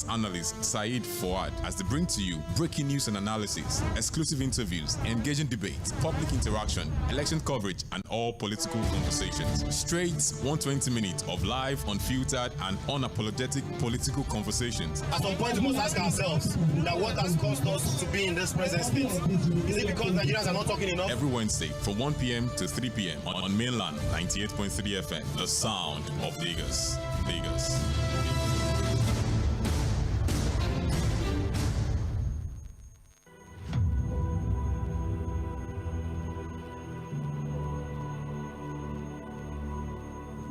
in-house analyst Saeed Fuad as they bring to you breaking news and analysis, exclusive interviews, engaging debates, public interaction, election coverage, and all political conversations. Straight 120 minutes of live, unfiltered, and unapologetic political conversations. At some point, we must ask ourselves that what has caused us to be in this present state? Is it because Nigerians are not talking enough? Every Wednesday from 1 p.m. to 3 p.m. on mainland 98.3 FM, the sound of Lagos.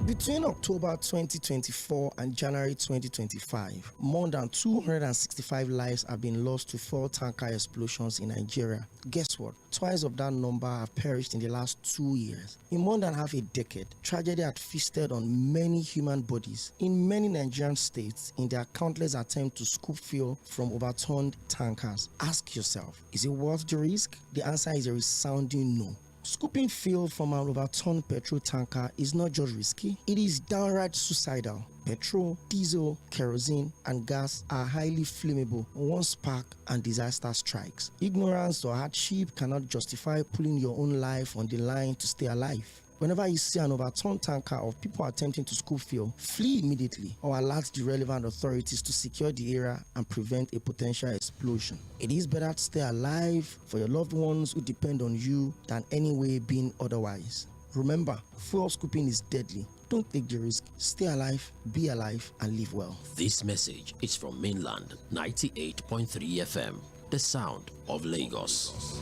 Between October 2024 and January 2025, more than 265 lives have been lost to fuel tanker explosions in Nigeria. Guess what? Twice of that number have perished in the last 2 years. In more than half a decade, tragedy had feasted on many human bodies in many Nigerian states in their countless attempts to scoop fuel from overturned tankers. Ask yourself, is it worth the risk? The answer is a resounding no. Scooping fuel from an overturned petrol tanker is not just risky, it is downright suicidal. Petrol, diesel, kerosene, and gas are highly flammable once spark and disaster strikes. Ignorance or hardship cannot justify putting your own life on the line to stay alive. Whenever you see an overturned tanker of people attempting to scoop fuel, flee immediately or alert the relevant authorities to secure the area and prevent a potential explosion. It is better to stay alive for your loved ones who depend on you than any way being otherwise. Remember, fuel scooping is deadly. Don't take the risk. Stay alive, be alive, and live well. This message is from Mainland 98.3 FM, the sound of Lagos.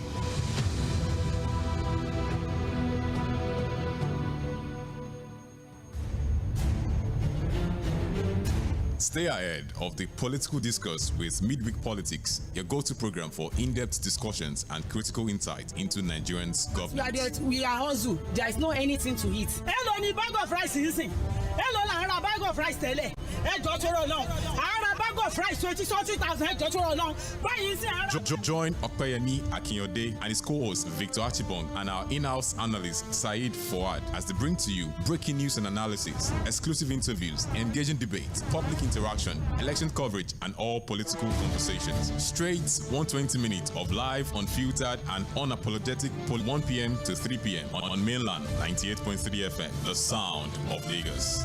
Stay ahead of the political discourse with Midweek Politics, your go-to program for in-depth discussions and critical insight into Nigerians' government. We are hustle. There is no anything to eat. Hello, ni bag of rice is in. Hello, la bag of rice tele. Bag of rice 20,000. Join Okoyemi Akinyode and his co-host Victor Achibong and our in-house analyst Saeed Fuad as they bring to you breaking news and analysis, exclusive interviews, engaging debates, public interaction, election coverage, and all political conversations. Straight 120 minutes of live, unfiltered, and unapologetic 1 p.m. to 3 p.m. on mainland 98.3 FM, the sound of Lagos.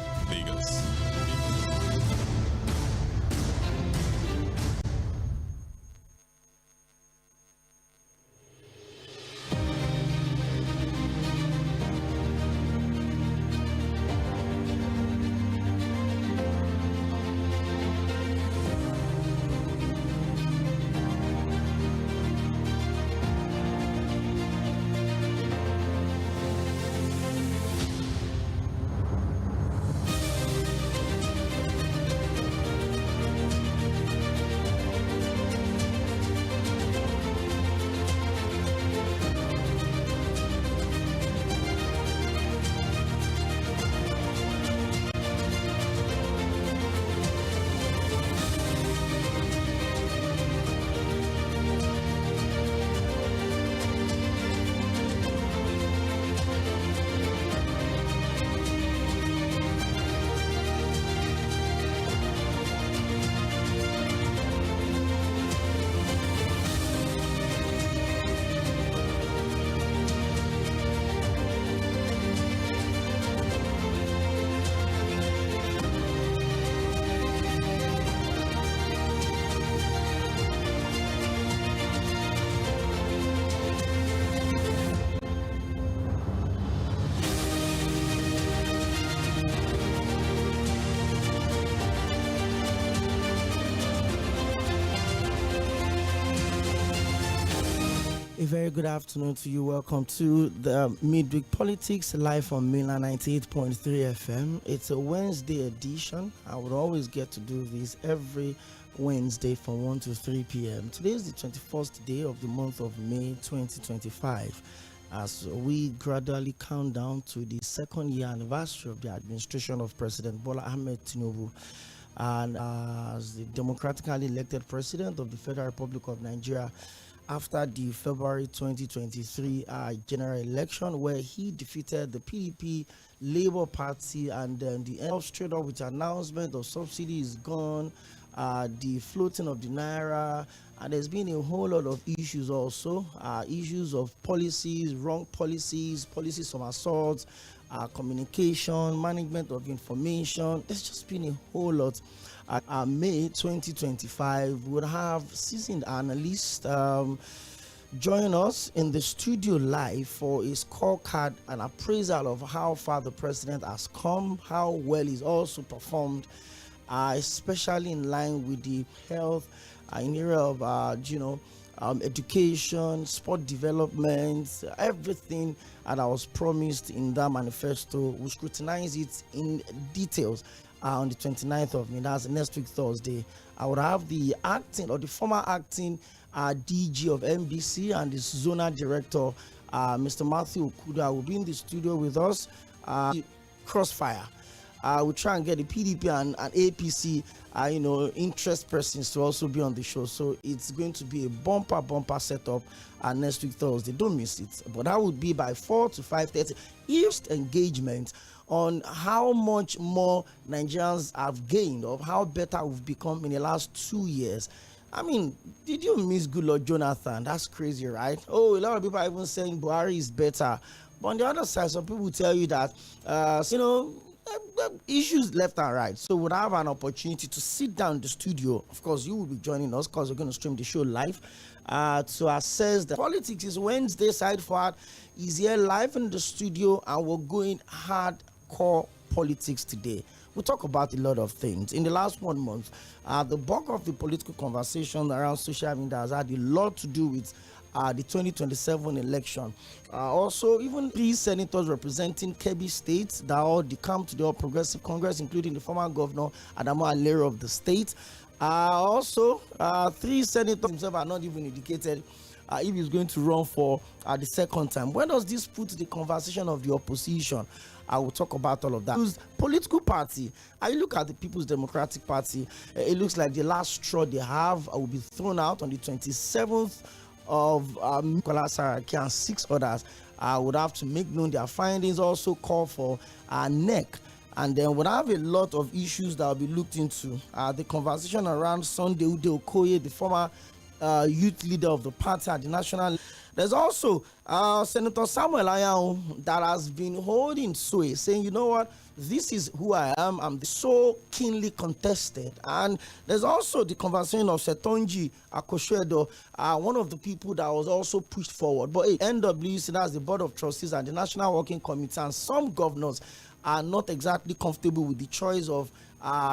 A very good afternoon to you. Welcome to the Midweek Politics live on Mainland 98.3 FM. It's a Wednesday edition. I would always get to do this every Wednesday from 1 to 3 p.m. Today is the 21st day of the month of May 2025. As we gradually count down to the second year anniversary of the administration of President Bola Ahmed Tinubu, and as the democratically elected president of the Federal Republic of Nigeria after the February 2023 general election, where he defeated the PDP Labour Party, and then the end of straight up with announcement of subsidy is gone, the floating of the naira, and there's been a whole lot of issues also, issues of policies, wrong policies, policies of assault, communication, management of information. There's just been a whole lot. May 2025, we'll have seasoned analysts join us in the studio live for a scorecard and appraisal of how far the president has come, how well he's also performed, especially in line with the health in area of education, sport development, everything that was promised in that manifesto. We'll scrutinize it in details on the 29th of May. That's next week, Thursday. I would have the acting or the former acting DG of NBC and the zonal director, Mr. Matthew Okuda, will be in the studio with us. Crossfire. We'll try and get the PDP and APC, interest persons to also be on the show. So it's going to be a bumper setup next week, Thursday. Don't miss it. But that would be by 4 to 5:30. First engagement on how much more Nigerians have gained, of how better we've become in the last 2 years. I mean, did you miss good Lord Jonathan? That's crazy, right? Oh, a lot of people are even saying Buhari is better. But on the other side, some people tell you that, issues left and right. So we'll have an opportunity to sit down in the studio. Of course, you will be joining us because we're going to stream the show live to assess the politics. Is Wednesday Side Forward is here live in the studio, and we're going hardcore politics today. We'll talk about a lot of things. In the last 1 month, the bulk of the political conversation around social media has had a lot to do with the 2027 election. Also, even 3 senators representing Kebbi State that all come to the All Progressive Congress, including the former governor Adamu Alero of the state. Also, 3 senators themselves are not even indicated if he's going to run for the second time. Where does this put the conversation of the opposition? I will talk about all of that. Political party, I look at the People's Democratic Party, it looks like the last straw they have will be thrown out on the 27th of Bukola Saraki, and 6 others would have to make known their findings, also call for NEC. And then we'll have a lot of issues that will be looked into. The conversation around Sunday Ude Okoye, the former youth leader of the party at the national. There's also Senator Samuel Ayao that has been holding sway, saying, you know what, this is who I am. I'm so keenly contested. And there's also the conversation of Setonji Akoshedo, one of the people that was also pushed forward. But NWC, that's the Board of Trustees and the National Working Committee, and some governors are not exactly comfortable with the choice of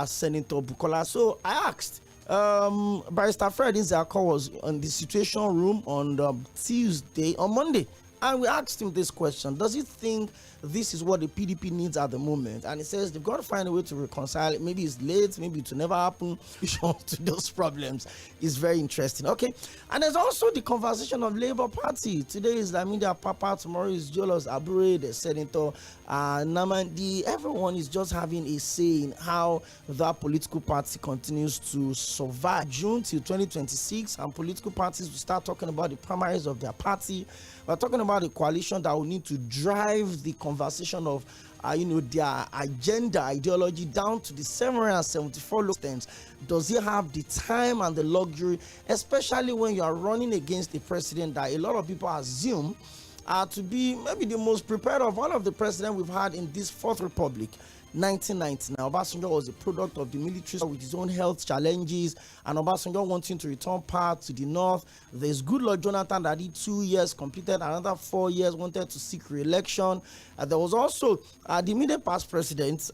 Senator Bukola. So I asked, Barrister Fred Nzako was in the Situation Room on Monday, and we asked him this question: does he think this is what the PDP needs at the moment? And he says they've got to find a way to reconcile it. Maybe it's late, maybe it will never happen. To those problems is very interesting. Okay, and there's also the conversation of Labour Party. Today is Lamida Papa, tomorrow is Jolos Abure, the Senator Namandi. Everyone is just having a say in how that political party continues to survive. June till 2026, and political parties will start talking about the primaries of their party. We're talking about the coalition that will need to drive the conversation of their agenda, ideology down to the 774 local stands. Does he have the time and the luxury, especially when you are running against a president that a lot of people assume to be maybe the most prepared of all of the presidents we've had in this Fourth Republic? 1999, Obasanjo was a product of the military with his own health challenges, and Obasanjo wanting to return power to the north. There's good Lord Jonathan that did 2 years, completed another 4 years, wanted to seek re-election. There was also the immediate past president,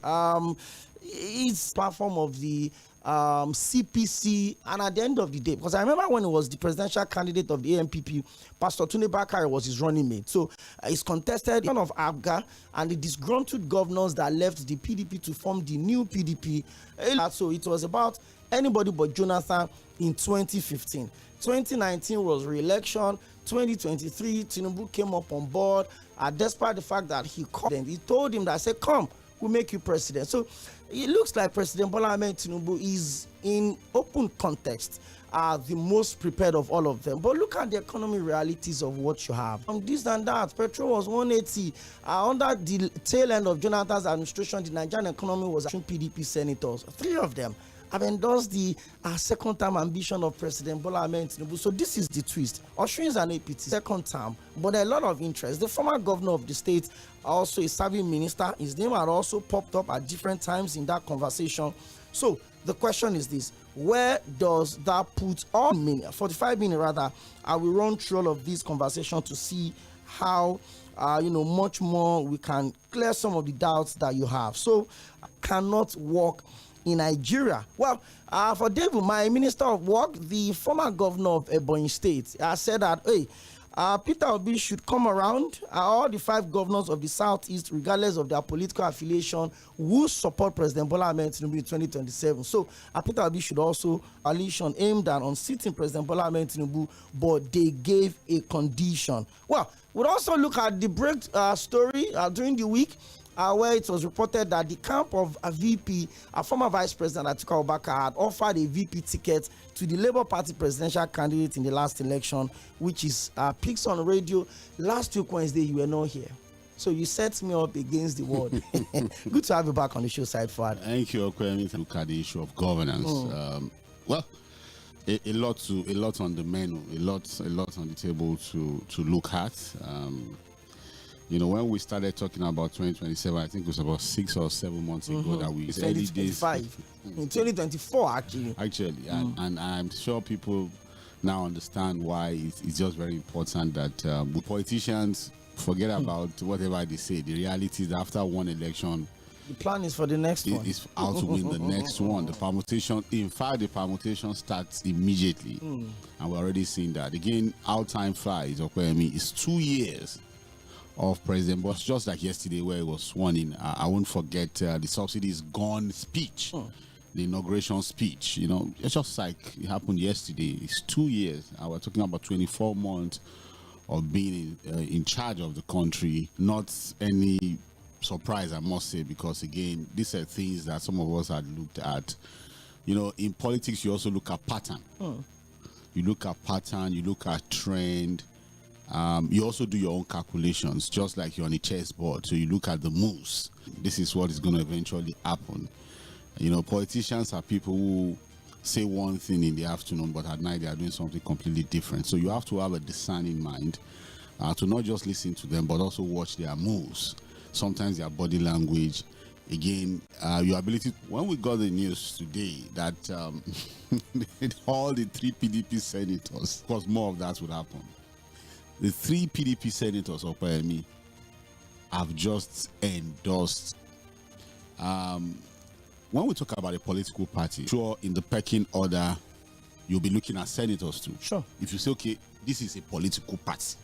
his platform of the CPC, and at the end of the day, because I remember when he was the presidential candidate of the AMPP, Pastor Tunde Bakare was his running mate. So he's contested one of ABGA and the disgruntled governors that left the PDP to form the new PDP. So it was about anybody but Jonathan in 2015. 2019 was re-election. 2023, Tinubu came up on board, despite the fact that he called him. He told him that, I said, come, we'll make you president. So it looks like President Bola Ahmed Tinubu is, in open context, the most prepared of all of them. But look at the economy realities of what you have. This and that, petrol was 180. Under the tail end of Jonathan's administration, the Nigerian economy was PDP senators, 3 of them. have endorsed the second term ambition of President Bola Ahmed Tinubu. So this is the twist. Osun is an APT, second term, but a lot of interest. The former governor of the state, also a serving minister, his name had also popped up at different times in that conversation. So the question is this: where does that put on me? 45 minutes rather, I will run through all of these conversations to see how much more we can clear some of the doubts that you have. So cannot work in Nigeria. Well, for David, my Minister of Work, the former governor of Ebonyi State, said that, hey, Peter Obi should come around. All the 5 governors of the Southeast, regardless of their political affiliation, will support President Bola Ahmed Tinubu in 2027. So Peter Obi should also coalition aimed at unseating President Bola Ahmed Tinubu, but they gave a condition. Well, we'll also look at the break story during the week, where it was reported that the camp of a VP, a former Vice President Atiku Abubakar, had offered a VP ticket to the Labour Party presidential candidate in the last election, which is Picks on Radio. Last week, Wednesday, you were not here. So you set me up against the world. Good to have you back on the show, side forward. Thank you, Okwemi. Look at the issue of governance. Well, a lot on the menu, a lot on the table to look at. When we started talking about 2027, I think it was about 6 or 7 months ago that we 2025 in 2024 actually, and I'm sure people now understand why it's just very important that politicians forget about whatever they say. The reality is, after one election, the plan is for the next one. It's how to win the next one. The permutation starts immediately, and we're already seeing that. Again, how time flies. It's 2 years of President Boss, just like yesterday where he was sworn in. I won't forget the subsidies gone speech, the inauguration speech. It's just like it happened yesterday. It's 2 years. We're talking about 24 months of being in charge of the country. Not any surprise, I must say, because again, these are things that some of us had looked at. In politics, you also look at pattern. You look at pattern, you look at trend. You also do your own calculations, just like you're on a chessboard. So you look at the moves. This is what is going to eventually happen. Politicians are people who say one thing in the afternoon, but at night they are doing something completely different. So you have to have a discerning mind to not just listen to them, but also watch their moves. Sometimes their body language. Again, your ability. When we got the news today that all the 3 PDP senators, of course, more of that would happen. The 3 PDP senators of Miami have just endorsed. When we talk about a political party, sure, in the pecking order, you'll be looking at senators too. Sure. If you say, okay, this is a political party,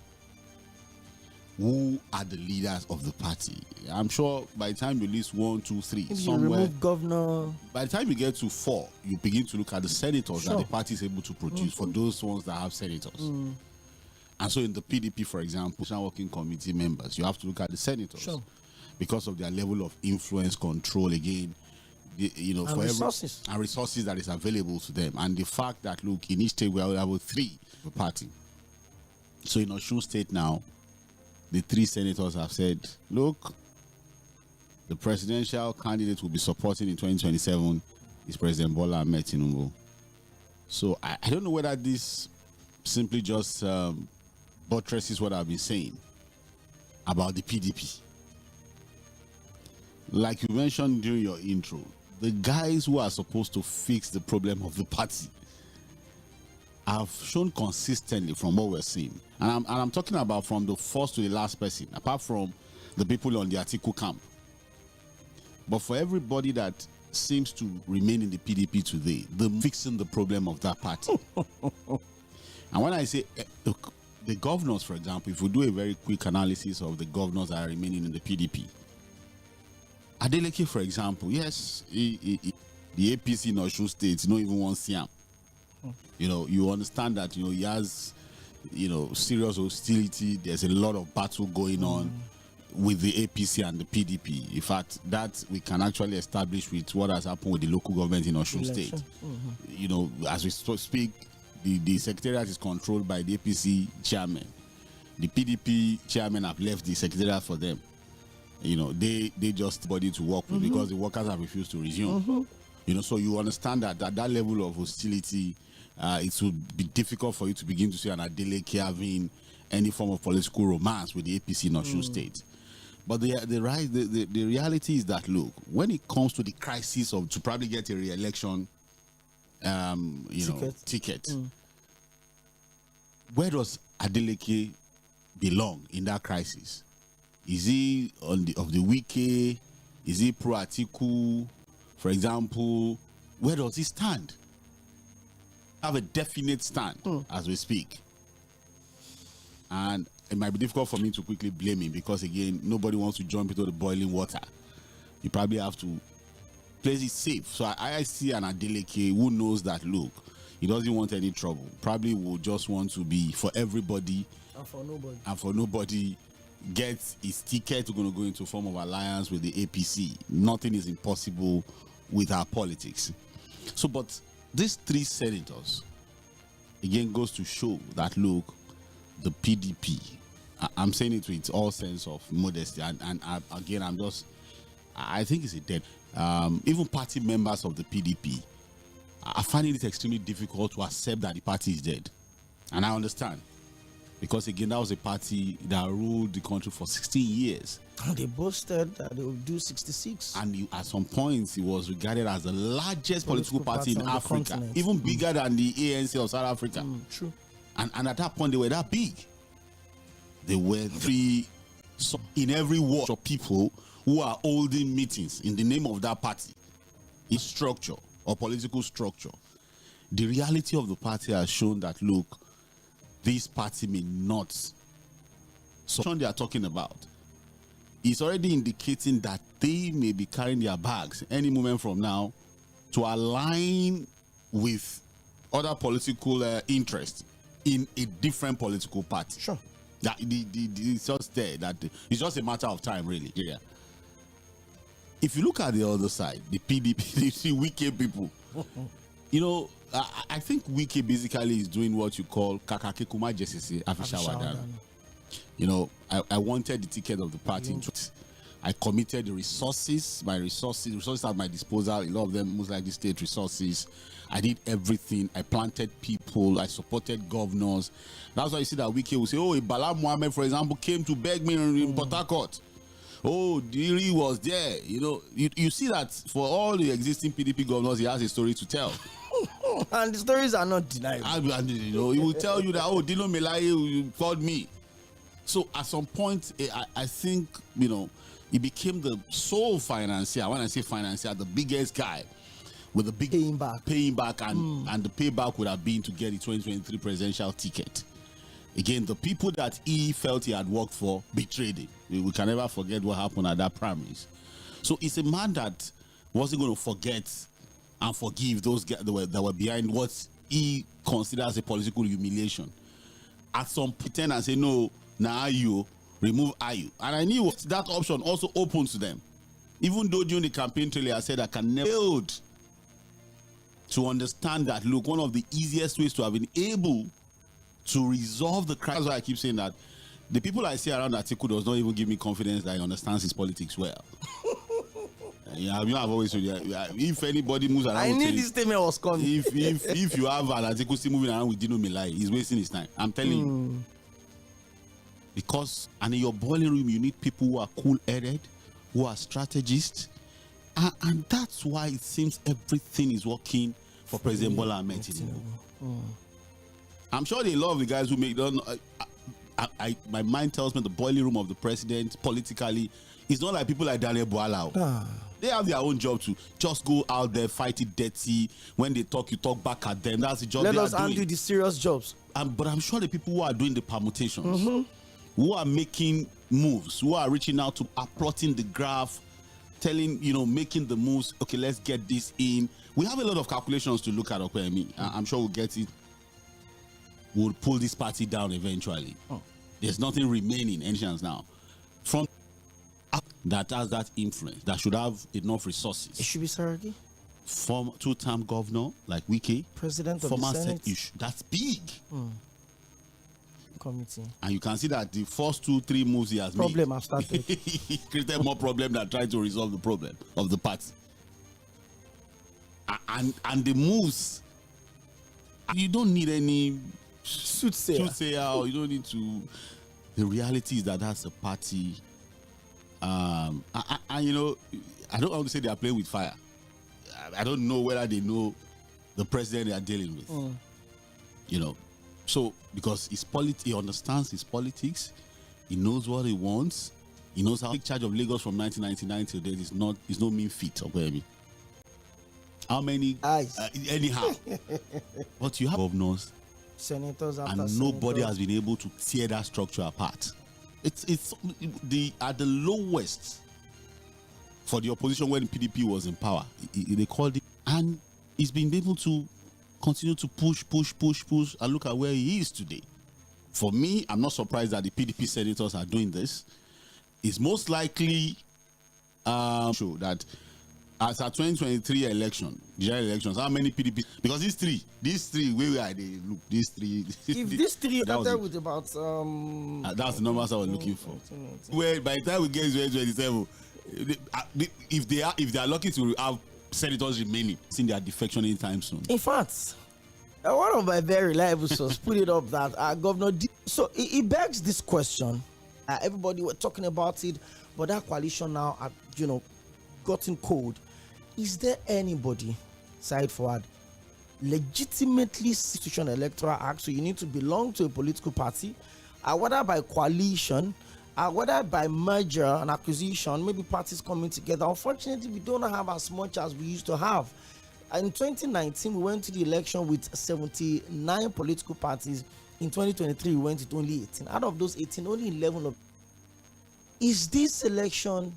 who are the leaders of the party? I'm sure by the time you list 1, 2, 3, maybe somewhere, you remove governor. by the time you get to 4, you begin to look at the senators that the party is able to produce for those ones that have senators. And so in the PDP, for example, National Working Committee members, you have to look at the senators because of their level of influence, control, again, for resources. And resources that is available to them. And the fact that, look, in each state we have 3 per party. So in Osun State now, the 3 senators have said, look, the presidential candidate will be supporting in 2027 is President Bola Ahmed Tinubu. So I don't know whether this simply just buttresses what I've been saying about the PDP. Like you mentioned during your intro, the guys who are supposed to fix the problem of the party have shown consistently from what we're seeing. And I'm talking about from the first to the last person, apart from the people on the Atiku camp. But for everybody that seems to remain in the PDP today, they're fixing the problem of that party. And when I say, look, the governors, for example, if we do a very quick analysis of the governors that are remaining in the PDP, Adeleke, for example, yes, the APC in Osun State, not even one Siam. You understand that, he has, serious hostility. There's a lot of battle going on with the APC and the PDP. In fact, that we can actually establish with what has happened with the local government in Osun State. As we speak, the secretariat is controlled by the APC chairman. The PDP chairman have left the secretariat for them. They just body to work with because the workers have refused to resume. So you understand that at that level of hostility, it would be difficult for you to begin to see an Adeleke having any form of political romance with the APC in Osun State. But the reality is that, look, when it comes to the crisis of to probably get a re-election ticket, where does Adeleke belong in that crisis? Is he of the Wike? Is he pro-Atiku? For example, where does he stand? Have a definite stand as we speak. And it might be difficult for me to quickly blame him because, again, nobody wants to jump into the boiling water. You probably have to place it safe. So I see an Adeleke who knows that, look, he doesn't want any trouble. Probably will just want to be for everybody and for nobody. Gets his ticket, we're going to go into a form of alliance with the APC. Nothing is impossible with our politics. So, but these three senators, again, goes to show that, look, the PDP, I'm saying it with all sense of modesty, and again, I think it's a dead. Even party members of the PDP are finding it extremely difficult to accept that the party is dead. And I understand. Because, again, that was a party that ruled the country for 16 years. And they boasted that they would do 66. And at some points, it was regarded as the largest political party in Africa. Even bigger than the ANC of South Africa. True. And at that point, they were that big. They were in every ward of people who are holding meetings in the name of that party. Its structure or political structure. The reality of the party has shown that, look, this party may not. So they are talking about is already indicating that they may be carrying their bags any moment from now to align with other political interests in a different political party. Sure. That it's just there. That it's just a matter of time, really. Yeah. If you look at the other side, the PDP, the Wike people, I think Wike basically is doing what you call kakake kuma jesese afishawadan. I wanted the ticket of the party. I committed the resources at my disposal. A lot of them most likely state resources. I did everything. I planted people. I supported governors. That's why you see that Wike will say, oh, Bala Mohammed, for example, came to beg me in Port Harcourt. Oh, Diri was there. You see that for all the existing PDP governors, he has a story to tell. And the stories are not denied. He will tell you that, oh, Dino Melaye called me. So at some point, I think, he became the sole financier. When I say financier, the biggest guy with the big paying back, and the payback would have been to get the 2023 presidential ticket. Again, the people that he felt he had worked for betrayed him. We can never forget what happened at that primaries. So it's a man that wasn't going to forget and forgive those guys that were behind what he considers a political humiliation. At some pretend and say, no, now you remove Ayu. And I knew that option also open to them. Even though during the campaign trail I said I can never failed to understand that, look, one of the easiest ways to have been able to resolve the crisis. That's why I keep saying that the people I see around Atiku does not even give me confidence that he understands his politics well. I've always said, if anybody moves around, I knew this statement was coming. If you have an Atiku still moving around with Dino Melaye, he's wasting his time. I'm telling you. Because, and in your boiling room, you need people who are cool-headed, who are strategists, and that's why it seems everything is working for President Bola Ahmed Tinubu. I'm sure they love the guys who make them. My mind tells me the boiling room of the president politically is not like people like Daniel Buala. They have their own job to just go out there, fight it dirty. When they talk, you talk back at them. That's the job they are doing. Let us undo the serious jobs. But I'm sure the people who are doing the permutations, who are making moves, who are reaching out to, are plotting the graph, telling, making the moves. Okay, let's get this in. We have a lot of calculations to look at, I'm sure we'll get it. We'll pull this party down eventually. There's nothing remaining, Ancients now. From that has that influence, that should have enough resources. It should be Saraki. Former two-term governor like Wike. President of the Senate. That's big. Committee. And you can see that the first 2-3 moves he has made. Have started. He created more problem than trying to resolve the problem of the party. and the moves, you don't need any soothsayer, or you don't need to. The reality is that that's a party. And you know, I don't want to say they are playing with fire. I don't know whether they know the president they are dealing with. You know, so because he understands his politics, he knows what he wants, he knows how to take charge of Lagos from 1999 till date is no mean feat. Okay, how many eyes? Anyhow, but you have governors, senators, and nobody has been able to tear that structure apart. It's at the lowest for the opposition when PDP was in power. They called it, and he's been able to continue to push, and look at where he is today. For me, I'm not surprised that the PDP senators are doing this. It's most likely show that as our 2023 election, general elections, how many PDP? Because these three, where are they? Look, these three. If these three started with about that's the numbers I was looking for. Well, by the time we get to 2027, if they are lucky to have senators remaining, seeing their defection anytime soon. In fact, one of my very reliable sources put it up that Governor so it begs this question. Everybody were talking about it, but that coalition now gotten cold. Is there anybody, side forward, legitimately institution electoral act? So you need to belong to a political party, whether by coalition, whether by merger and acquisition, maybe parties coming together. Unfortunately, we don't have as much as we used to have. In 2019, we went to the election with 79 political parties. In 2023, we went with only 18. Out of those 18, only 11 of. Is this election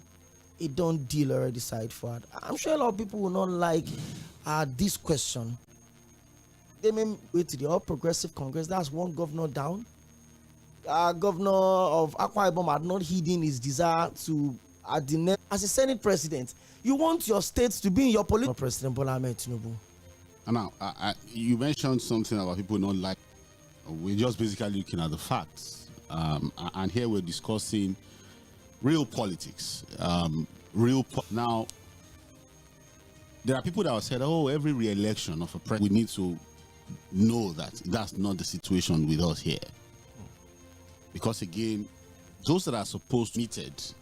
a done deal already, side forward? I'm sure a lot of people will not like this question. They may wait to the All Progressive Congress. That's one governor down. Governor of Akwa Ibom had not hidden his desire to, as a Senate president, you want your states to be in your political President Bola Ahmed Tinubu. Now, you mentioned something about people not like. We're just basically looking at the facts, and here we're discussing real politics. Now, there are people that have said, "Oh, every re-election of a president, we need to know that that's not the situation with us here." Because again, those that are supposed to meet it,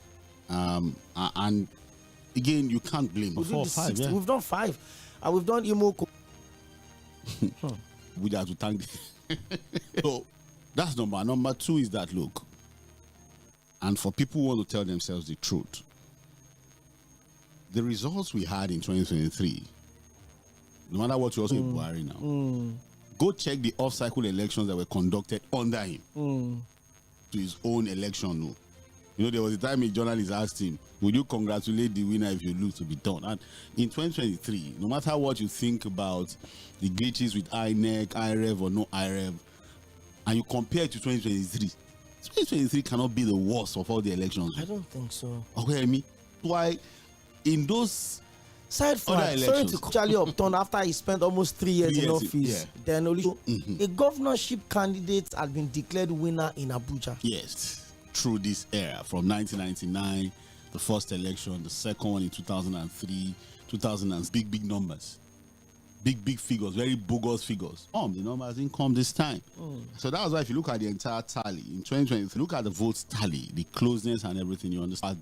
and again, you can't blame. We've done 5, and we've done Imo. We have to thank. So that's number 2 is that look, and for people who want to tell themselves the truth, the results we had in 2023, no matter what you also Buhari now, go check the off-cycle elections that were conducted under him to his own election. No, you know, there was a time a journalist asked him, "Would you congratulate the winner if you lose to be done?" And in 2023, no matter what you think about the glitches with INEC, IREV or no IREV, and you compare it to 2023, 2023 cannot be the worst of all the elections. I don't think so. Okay, I mean, why in those side forward, sorry to Charlie Upton after he spent almost 3 years in office, then only a governorship candidate had been declared winner in Abuja. Yes, through this era from 1999, the first election, the second one in 2003, 2000, big numbers, big figures, very bogus figures. The numbers didn't come this time. So that was why if you look at the entire tally in 2023, look at the votes tally, the closeness and everything, you understand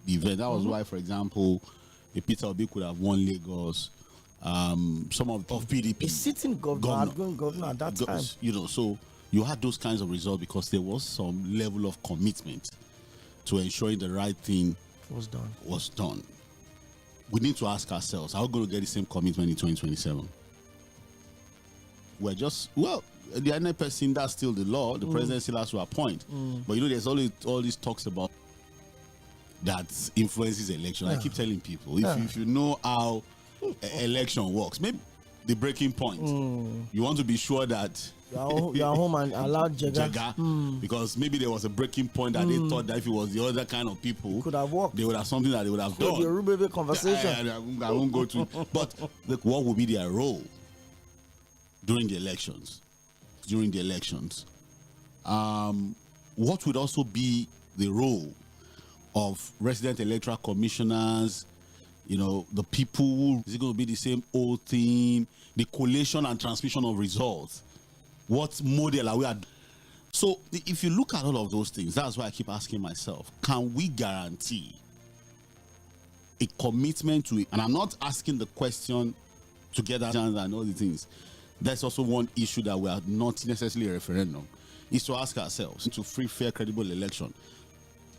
the event. That was why, for example, Peter Obi could have won Lagos. Some of PDP, a sitting governor at that time. You know, so you had those kinds of results because there was some level of commitment to ensuring the right thing was done. We need to ask ourselves, are we going to get the same commitment in 2027? We're just, well, the INEC person, that's still the law. The president still has to appoint. But you know, there's always all these talks about that influences election. I keep telling people, if you know how election works, maybe the breaking point, you want to be sure that you're home and allowed Jega. Because maybe there was a breaking point that they thought that if it was the other kind of people, could have worked. They would have something that they would have done. The Rubebe conversation. I won't go to. But look, what will be their role during the elections? What would also be the role of resident electoral commissioners, You know, the people, is it going to be the same old thing? The collation and transmission of results. What model are we at? So if you look at all of those things, that's why I keep asking myself, can we guarantee a commitment to it? And I'm not asking the question to get that and all the things. That's also one issue that we are not necessarily a referendum, is to ask ourselves, to free, fair, credible election,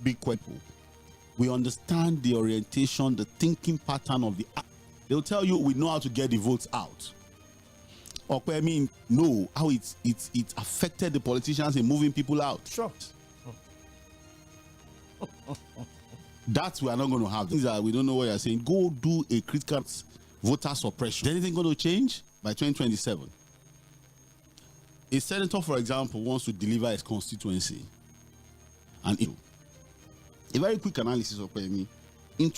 be credible. We understand the orientation, the thinking pattern of the. They'll tell you we know how to get the votes out. Or I mean, no, how it affected the politicians in moving people out. Sure. That we are not going to have. Things that we don't know what you're saying. Go do a critical voter suppression. Is anything going to change by 2027? A senator, for example, wants to deliver his constituency, and a very quick analysis of me in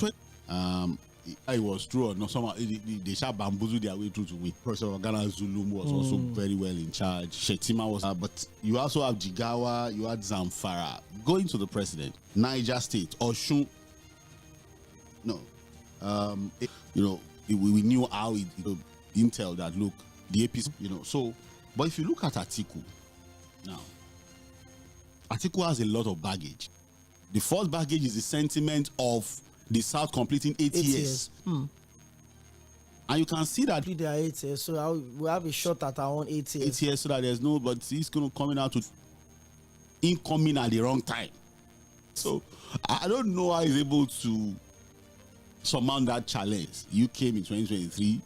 it was true or not. Somehow they shall bamboozle their way through to win. Professor Organa Zulum was also very well in charge. Shetima was, but you also have Jigawa, you had Zamfara going to the president. Niger State, Oshun. No, we knew how intel that look the APC, So, but if you look at Atiku now, Atiku has a lot of baggage. The first baggage is the sentiment of the South completing 8 years. And you can see that they are 8 years, so we have a shot at our own 8 years. 8 years, so that there's no, but he's going to come out to incoming at the wrong time. So I don't know how he's able to surmount that challenge. You came in 2023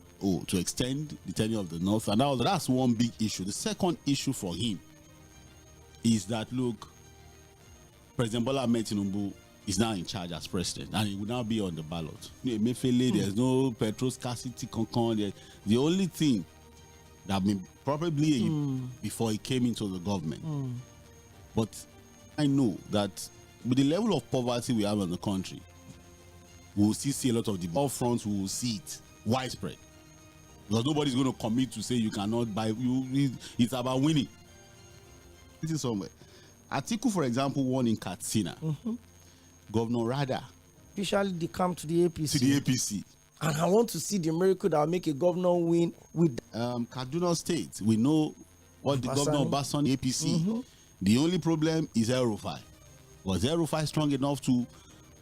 to extend the tenure of the North, and that's one big issue. The second issue for him is that, look, President Bola Ahmed Tinubu is now in charge as president, and he will now be on the ballot. There's no petrol scarcity. The only thing that probably before he came into the government. But I know that with the level of poverty we have in the country, we will still see a lot of the all fronts. We will see it widespread, because nobody's going to commit to say you cannot buy. It's about winning. It is somewhere. Atiku, for example, won in Katsina. Governor Rada officially they come to the APC. And I want to see the miracle that will make a governor win with Kaduna State. We know what the governor of Basani APC. The only problem is El-Rufai. Was El-Rufai strong enough to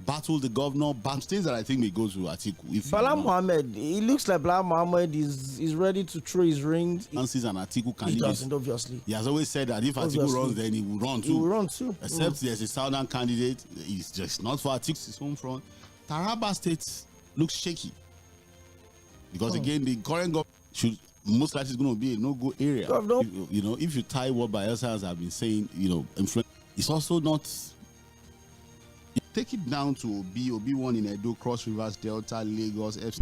battle the governor? Things that I think may go to Atiku. Bala Mohammed, it looks like Bala Mohammed is ready to throw his rings. And Atiku can. He doesn't, obviously. He has always said that if Atiku runs, then he will run too. He will run too. Except there's a southern candidate. He's just not for Atiku's home front. Taraba State looks shaky. Because again, the current government should most likely is going to be a no-go area. If you tie what Bayelsa have been saying, influence, it's also not. Take it down to Obi1 in Edo, Cross Rivers, Delta, Lagos, FC.